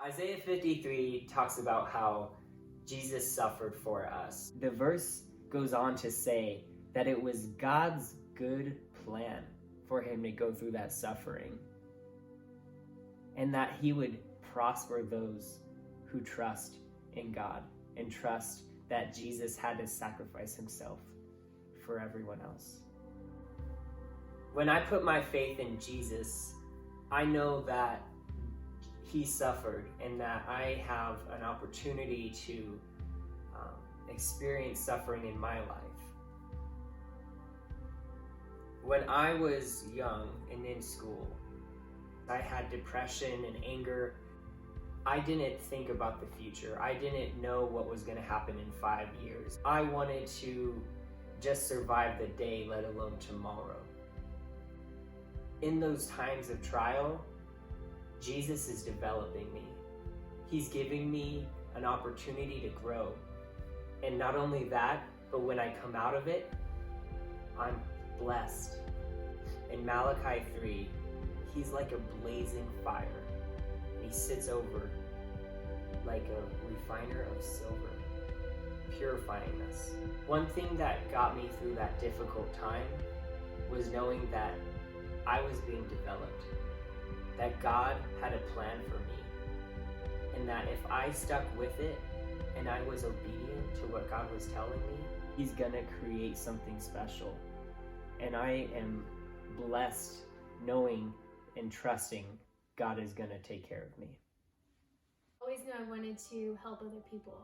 Isaiah 53 talks about how Jesus suffered for us. The verse goes on to say that it was God's good plan for him to go through that suffering, and that he would prosper those who trust in God and trust that Jesus had to sacrifice himself for everyone else. When I put my faith in Jesus, I know that he suffered and that I have an opportunity to experience suffering in my life. When I was young and in school, I had depression and anger. I didn't think about the future. I didn't know what was going to happen in 5 years. I wanted to just survive the day, let alone tomorrow. In those times of trial, Jesus is developing me. He's giving me an opportunity to grow. And not only that, but when I come out of it, I'm blessed. In Malachi 3, he's like a blazing fire. He sits over like a refiner of silver, purifying us. One thing that got me through that difficult time was knowing that I was being developed, that God had a plan for me, and that if I stuck with it and I was obedient to what God was telling me, he's gonna create something special. And I am blessed knowing and trusting God is gonna take care of me. I always knew I wanted to help other people,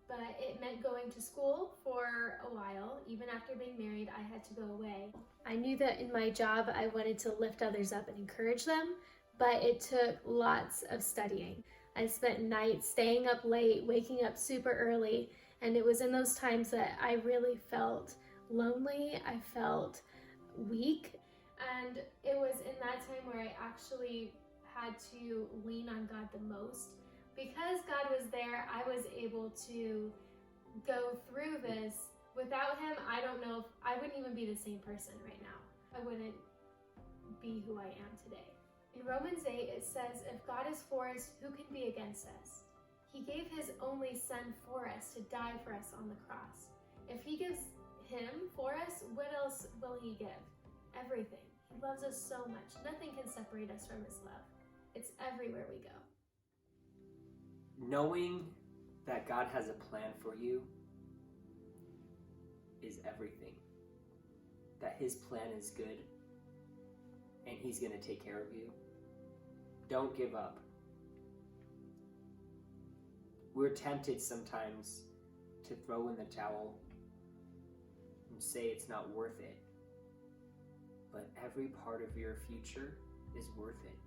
but it meant going to school for a while. Even after being married, I had to go away. I knew that in my job, I wanted to lift others up and encourage them, but it took lots of studying. I spent nights staying up late, waking up super early, and it was in those times that I really felt lonely. I felt weak, and it was in that time where I actually had to lean on God the most. Because God was there, I was able to go through this. Without him, I don't know if I wouldn't even be the same person right now. I wouldn't be who I am today. In Romans 8, it says, if God is for us, who can be against us? He gave his only son for us to die for us on the cross. If he gives him for us, what else will he give? Everything. He loves us so much. Nothing can separate us from his love. It's everywhere we go. Knowing that God has a plan for you is everything. That his plan is good and he's going to take care of you. Don't give up. We're tempted sometimes to throw in the towel and say it's not worth it. But every part of your future is worth it.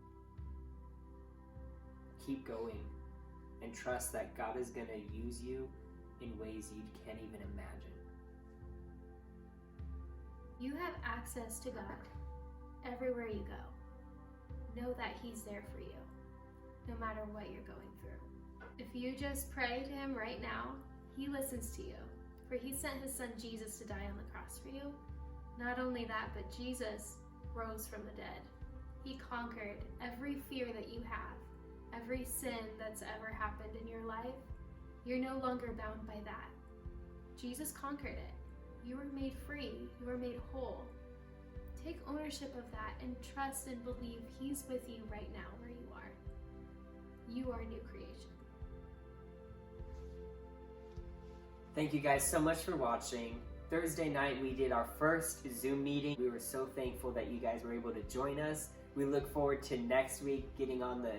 Keep going and trust that God is going to use you in ways you can't even imagine. You have access to God everywhere you go. Know that he's there for you, no matter what you're going through. If you just pray to him right now, he listens to you. For he sent his son Jesus to die on the cross for you. Not only that, but Jesus rose from the dead. He conquered every fear that you have, every sin that's ever happened in your life. You're no longer bound by that. Jesus conquered it. You were made free. You were made whole. Take ownership of that and trust and believe he's with you right now where you are. You are a new creation. Thank you guys so much for watching. Thursday night we did our first Zoom meeting. We were so thankful that you guys were able to join us. We look forward to next week getting on the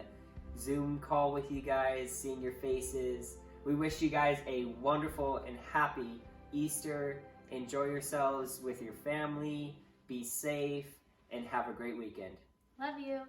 Zoom call with you guys, seeing your faces. We wish you guys a wonderful and happy Easter. Enjoy yourselves with your family, be safe, and have a great weekend. Love you.